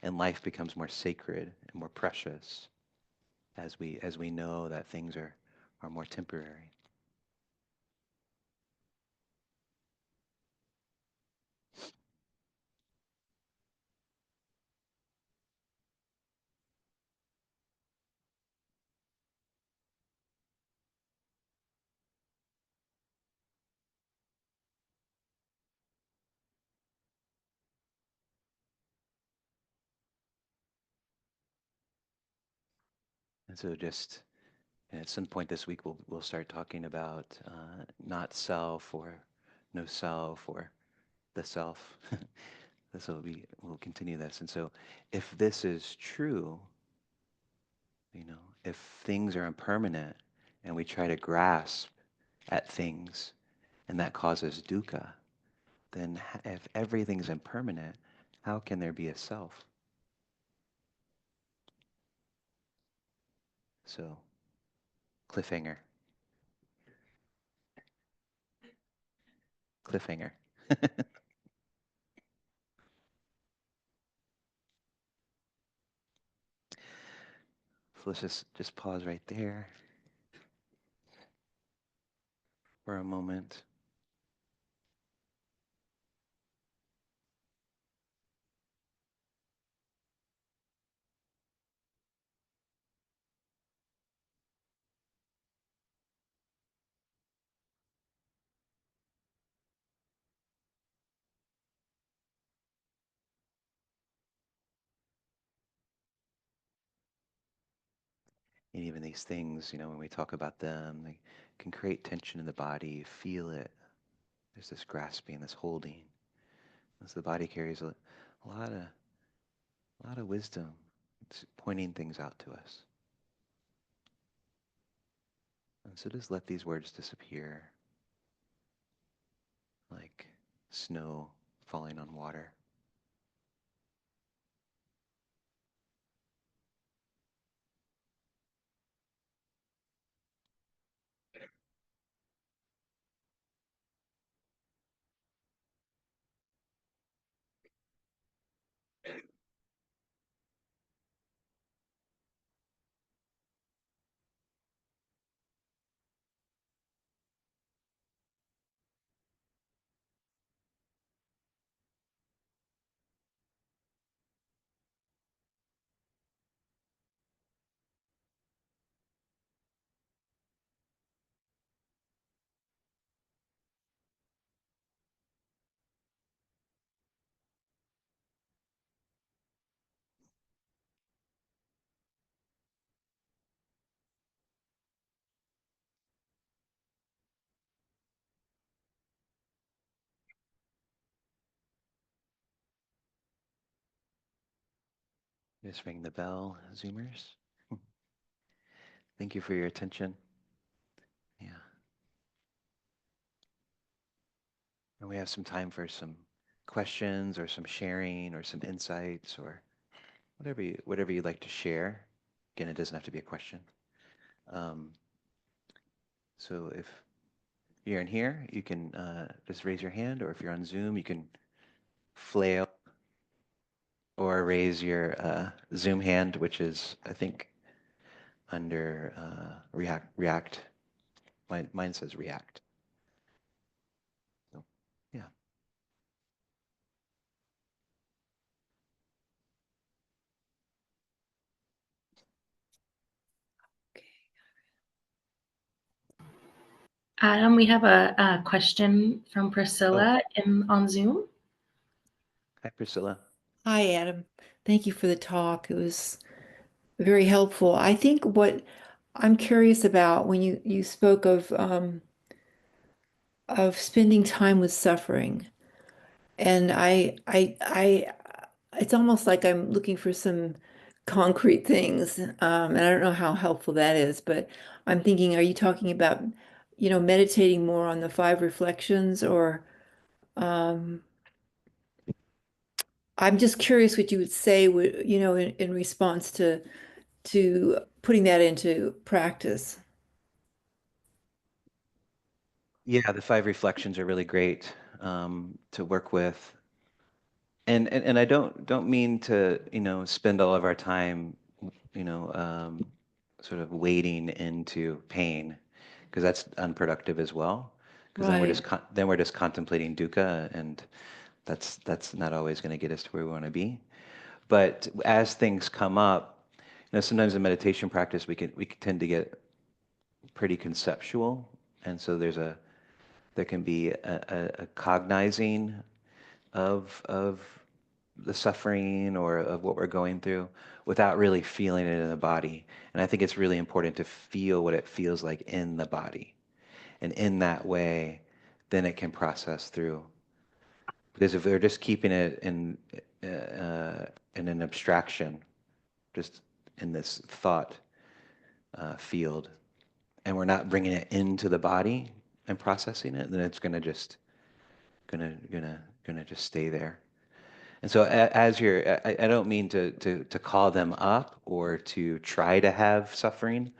And life becomes more sacred and more precious as we know that things are more temporary. And so just at some point this week we'll start talking about not self or no self or the self. This will be we'll continue this. And so if this is true, if things are impermanent and we try to grasp at things and that causes dukkha, then if everything's impermanent, how can there be a self? So, cliffhanger, cliffhanger. So let's just pause right there for a moment. And even these things, when we talk about them, they can create tension in the body. You feel it. There's this grasping, this holding. As the body carries a lot of wisdom. It's pointing things out to us. And so just let these words disappear like snow falling on water. Just ring the bell, Zoomers. Thank you for your attention. Yeah. And we have some time for some questions or some sharing or some insights or whatever you'd like to share. Again, it doesn't have to be a question. Um, so if you're in here, you can just raise your hand, or if you're on Zoom, you can flail or raise your Zoom hand, which is, I think, under React. React. Mine says React. So, yeah. Adam, we have a question from Oh, Priscilla on Zoom. hi, Priscilla. Hi, Adam. Thank you for the talk. It was very helpful. I think what I'm curious about when you spoke of spending time with suffering, and it's almost like I'm looking for some concrete things, and I don't know how helpful that is, but I'm thinking, are you talking about, meditating more on the five reflections, or um, I'm just curious what you would say, in response to putting that into practice. Yeah, the five reflections are really great to work with. And I don't mean to, spend all of our time, you know, um, sort of wading into pain, because that's unproductive as well. Because then we're Right. just then we're just contemplating dukkha, and that's not always going to get us to where we want to be. But as things come up, sometimes in meditation practice we can tend to get pretty conceptual, and so there can be a cognizing of the suffering or of what we're going through without really feeling it in the body. And I think it's really important to feel what it feels like in the body. And in that way, then it can process through. Because if they're just keeping it in an abstraction, just in this thought field, and we're not bringing it into the body and processing it, then it's gonna just stay there. And so as I don't mean to call them up or to try to have suffering,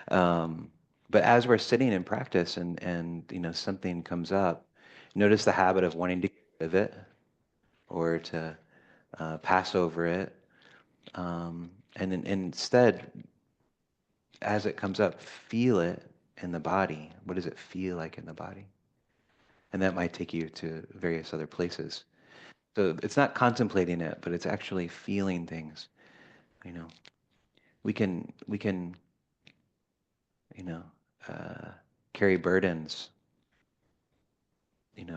um, but as we're sitting in practice and something comes up, notice the habit of wanting to get rid of it or to pass over it, and instead, as it comes up, feel it in the body. What does it feel like in the body? And that might take you to various other places. So it's not contemplating it, but it's actually feeling things. You know, we can you know uh, carry burdens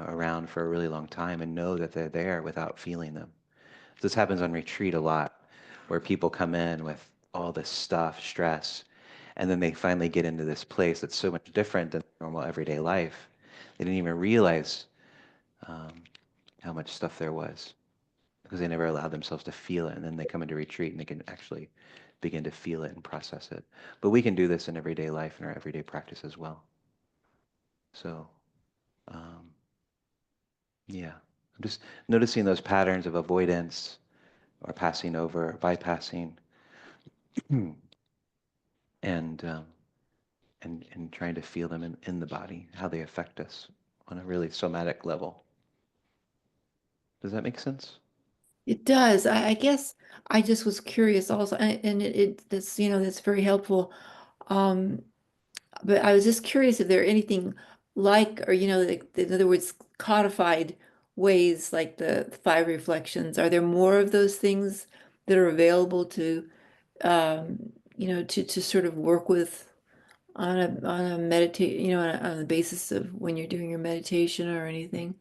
around for a really long time and know that they're there without feeling them. This happens on retreat a lot, where people come in with all this stuff, stress, and then they finally get into this place that's so much different than normal everyday life. They didn't even realize um, how much stuff there was, because they never allowed themselves to feel it. And then they come into retreat and they can actually begin to feel it and process it. But we can do this in everyday life and our everyday practice as well. So, um, yeah, I'm just noticing those patterns of avoidance or passing over, or bypassing, and and trying to feel them in the body, how they affect us on a really somatic level. Does that make sense? It does. I guess I just was curious also, and that's, that's very helpful. Um, but I was just curious if there are anything like, or, like, in other words, codified ways like the five reflections. Are there more of those things that are available to, to sort of work with on a meditate, on the basis of when you're doing your meditation or anything?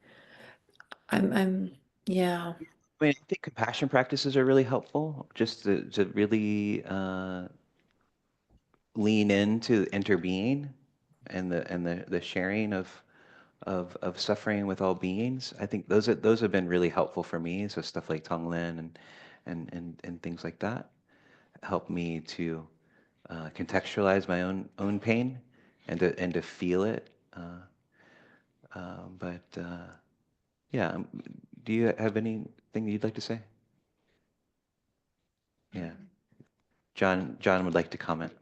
Yeah. I mean, I think compassion practices are really helpful, just to really lean into interbeing and the sharing of suffering with all beings. I think those have been really helpful for me. So stuff like Tonglen and things like that help me to contextualize my own pain and to feel it. But yeah, do you have anything you'd like to say? Yeah, John would like to comment.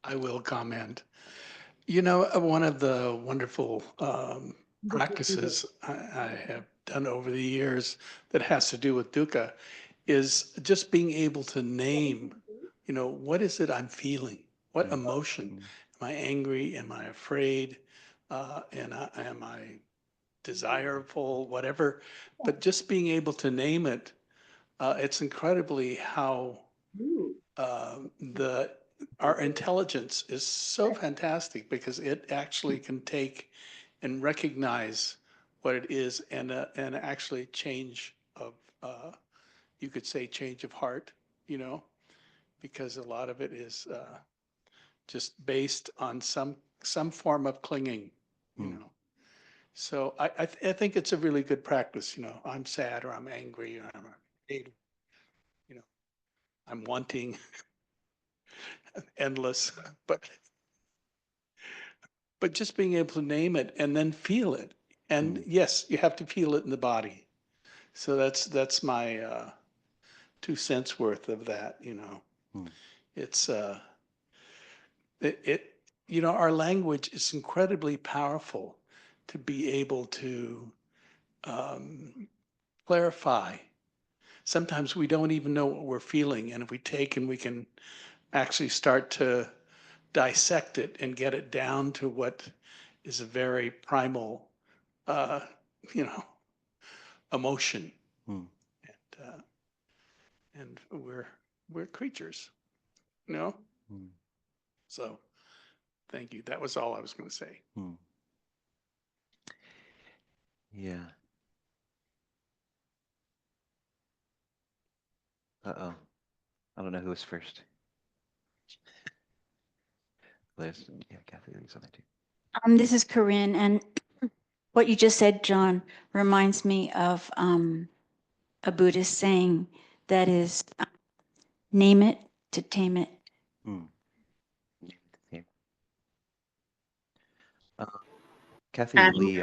I will comment. You know, one of the wonderful practices I have done over the years that has to do with dukkha is just being able to name, you know, what is it I'm feeling? What Mm, emotion? mm, Am I angry? Am I afraid? Am I desireful? Whatever. But just being able to name it, it's incredibly how the our intelligence is so fantastic because it actually can take and recognize what it is and actually change of you could say change of heart, you know, because a lot of it is just based on some form of clinging, you mm, know. So I think it's a really good practice, you know. I'm sad or I'm angry or I'm afraid, you know, I'm wanting endless, but just being able to name it and then feel it. And mm, yes, you have to feel it in the body. So that's my 2 cents worth of that. You know, mm, it's it you know our language is incredibly powerful to be able to um, clarify. Sometimes we don't even know what we're feeling, and if we take and we can actually start to dissect it and get it down to what is a very primal, uh, you know, emotion, mm, and we're creatures, you know. mm, So thank you. That was all I was going to say. mm. Yeah. Uh-oh. I don't know who was first. Liz. Yeah, Kathy, Lee's on there too. This is Corinne, and what you just said, John, reminds me of a Buddhist saying that is, name it to tame it. Mm. Same. Uh, Kathy And Lee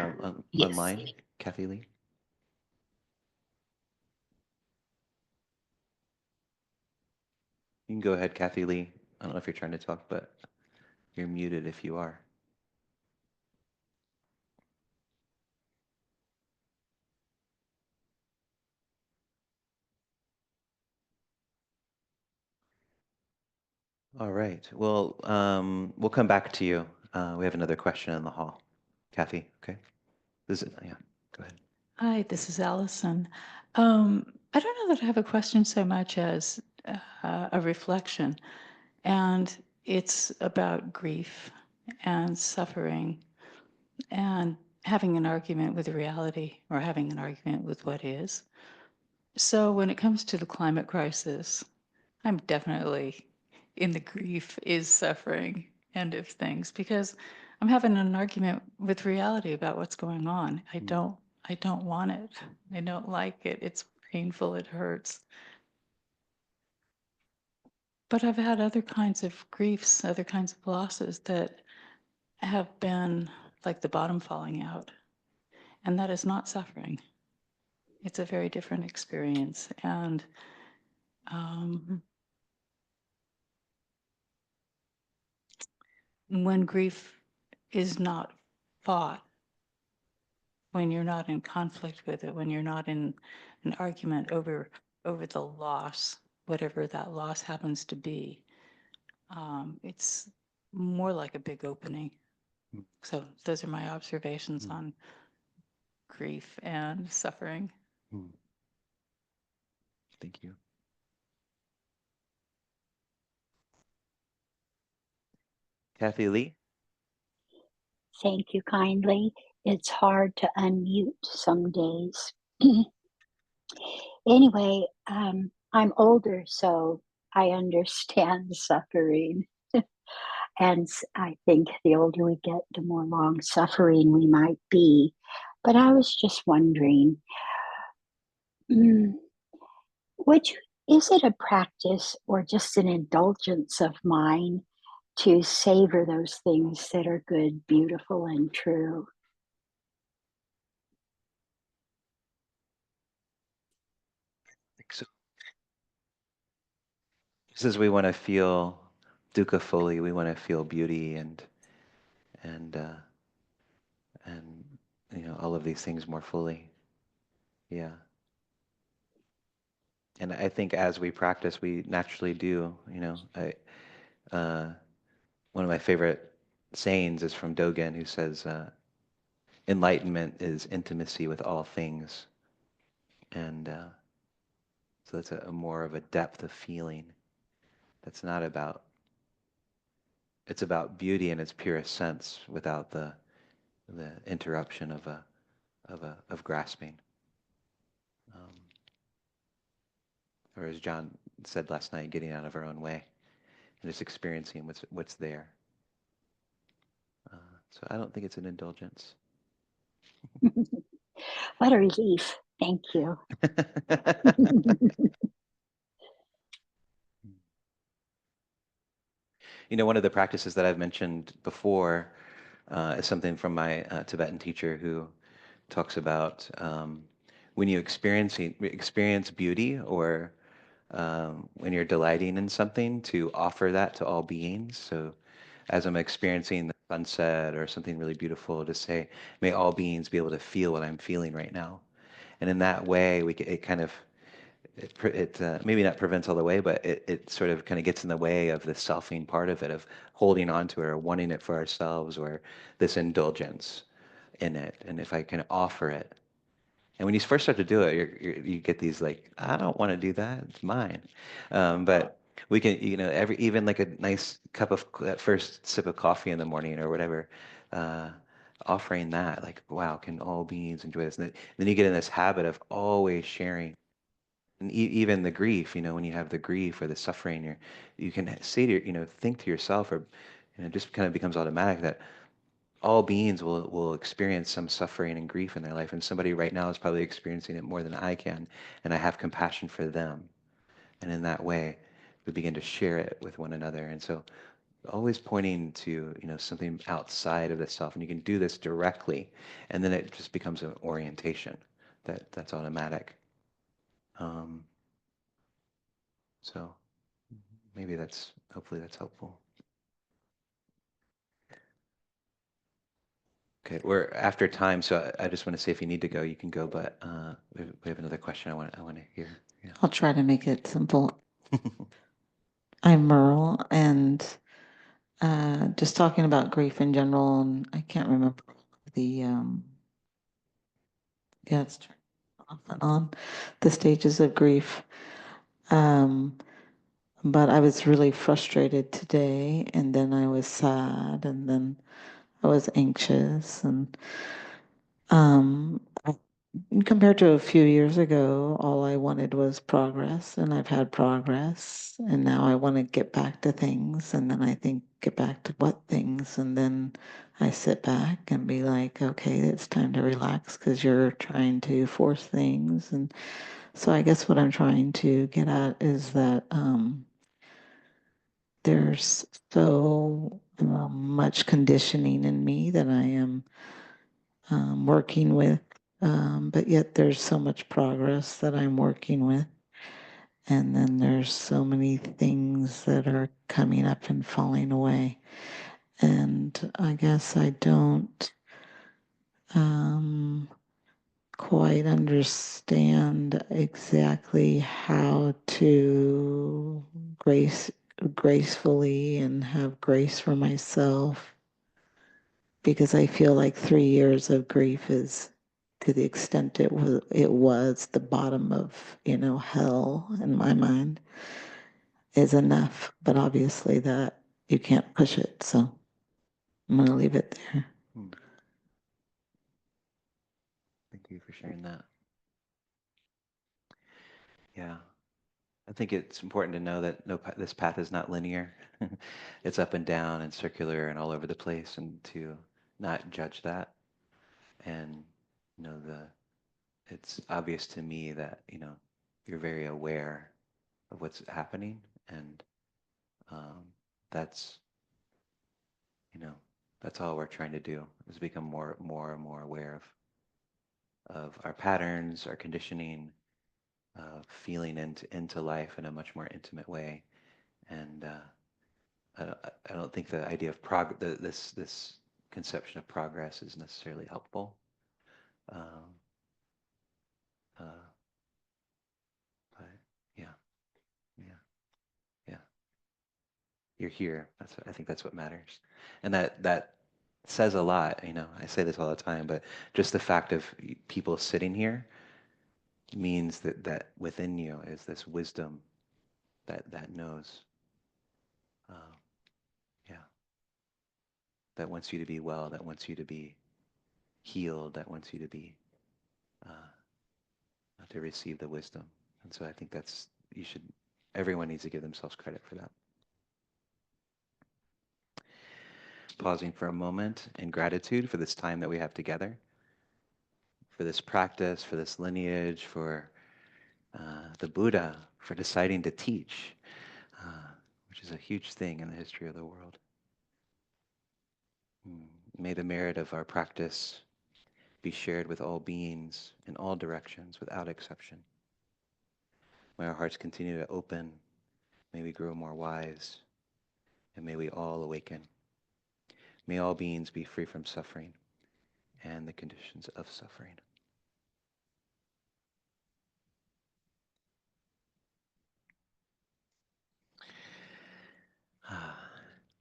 yes. online. Kathy Lee. You can go ahead, Kathy Lee. I don't know if you're trying to talk, but you're muted if you are. All right. Well, we'll come back to you. We have another question in the hall. Kathy, okay? Yeah, go ahead. Hi, this is Allison. I don't know that I have a question so much as a reflection, and it's about grief and suffering and having an argument with reality or having an argument with what is. So when it comes to the climate crisis, I'm definitely in the grief is suffering end of things because I'm having an argument with reality about what's going on. Mm, I don't want it. I don't like it. It's painful. It hurts. But I've had other kinds of griefs, other kinds of losses that have been like the bottom falling out. And that is not suffering. It's a very different experience. And um, when grief is not fought, when you're not in conflict with it, when you're not in an argument over the loss, whatever that loss happens to be, it's more like a big opening. mm, So those are my observations mm, on grief and suffering. mm. Thank you. Kathy Lee? Thank you kindly. It's hard to unmute some days. Anyway, I'm older, so I understand suffering. And I think the older we get, the more long suffering we might be. But I was just wondering, Is it a practice or just an indulgence of mine to savor those things that are good, beautiful, and true? think so. Just as we want to feel dukkha fully, we want to feel beauty and and all of these things more fully. Yeah. And I think as we practice, we naturally do. One of my favorite sayings is from Dogen, who says, "Enlightenment is intimacy with all things," and so that's a more of a depth of feeling. That's not about. It's about beauty in its purest sense, without the interruption of grasping. Um, or as John said last night, getting out of our own way and just experiencing what's there. So I don't think it's an indulgence. What a relief. Thank you. One of the practices that I've mentioned before is something from my Tibetan teacher, who talks about when you experience beauty, or when you're delighting in something, to offer that to all beings. So as I'm experiencing the sunset or something really beautiful, to say, may all beings be able to feel what I'm feeling right now. And in that way, it kind of, maybe not prevents all the way, but it sort of kind of gets in the way of the selfing part of it, of holding on to it or wanting it for ourselves, or this indulgence in it. And if I can offer it, and when you first start to do it, you get these like, I don't want to do that. It's mine. But we can, even like a nice cup of that first sip of coffee in the morning or whatever, uh, offering that, like, wow, can all beings enjoy this? And then you get in this habit of always sharing. And even the grief, when you have the grief or the suffering, you can say to think to yourself, or it just kind of becomes automatic that all beings will experience some suffering and grief in their life, and somebody right now is probably experiencing it more than I can, and I have compassion for them. And in that way, we begin to share it with one another. And so always pointing to something outside of the self, and you can do this directly, and then it just becomes an orientation that's automatic. um, so maybe hopefully that's helpful. Okay, we're after time, so I just want to say, if you need to go, you can go. But we have another question I want to hear. Yeah. I'll try to make it simple. I'm Merle, and just talking about grief in general, and I can't remember the yeah, it's turned off and on, the stages of grief. But I was really frustrated today, and then I was sad, and then I was anxious, and compared to a few years ago, all I wanted was progress, and I've had progress, and now I want to get back to things, and then I think, get back to what things? And then I sit back and be like, okay, it's time to relax because you're trying to force things. And so I guess what I'm trying to get at is that there's so much conditioning in me that I am working with, but yet there's so much progress that I'm working with. And then there's so many things that are coming up and falling away. And I guess I don't quite understand exactly how to gracefully and have grace for myself, because I feel like 3 years of grief is, to the extent it was the bottom of hell in my mind, is enough. But obviously that you can't push it, so I'm gonna leave it there. Thank you for sharing that. Yeah, I think it's important to know that this path is not linear. It's up and down and circular and all over the place, and to not judge that. And it's obvious to me that you're very aware of what's happening, and that's, that's all we're trying to do, is become more and more aware of our patterns, our conditioning, feeling into life in a much more intimate way. And I don't think the idea of this conception of progress is necessarily helpful. Um, uh, but yeah, yeah, yeah. You're here. I think that's what matters, and that says a lot. I say this all the time, but just the fact of people sitting here means that within you is this wisdom that knows, uh, yeah, that wants you to be well, that wants you to be healed, that wants you to be to receive the wisdom. And so I think everyone needs to give themselves credit for that. Pausing for a moment in gratitude for this time that we have together, for this practice, for this lineage, for the Buddha, for deciding to teach, which is a huge thing in the history of the world. May the merit of our practice be shared with all beings in all directions without exception. May our hearts continue to open. May we grow more wise. And may we all awaken. May all beings be free from suffering and the conditions of suffering.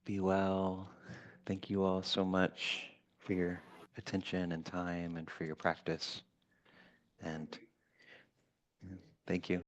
Be well. Thank you all so much for your attention and time and for your practice. And thank you.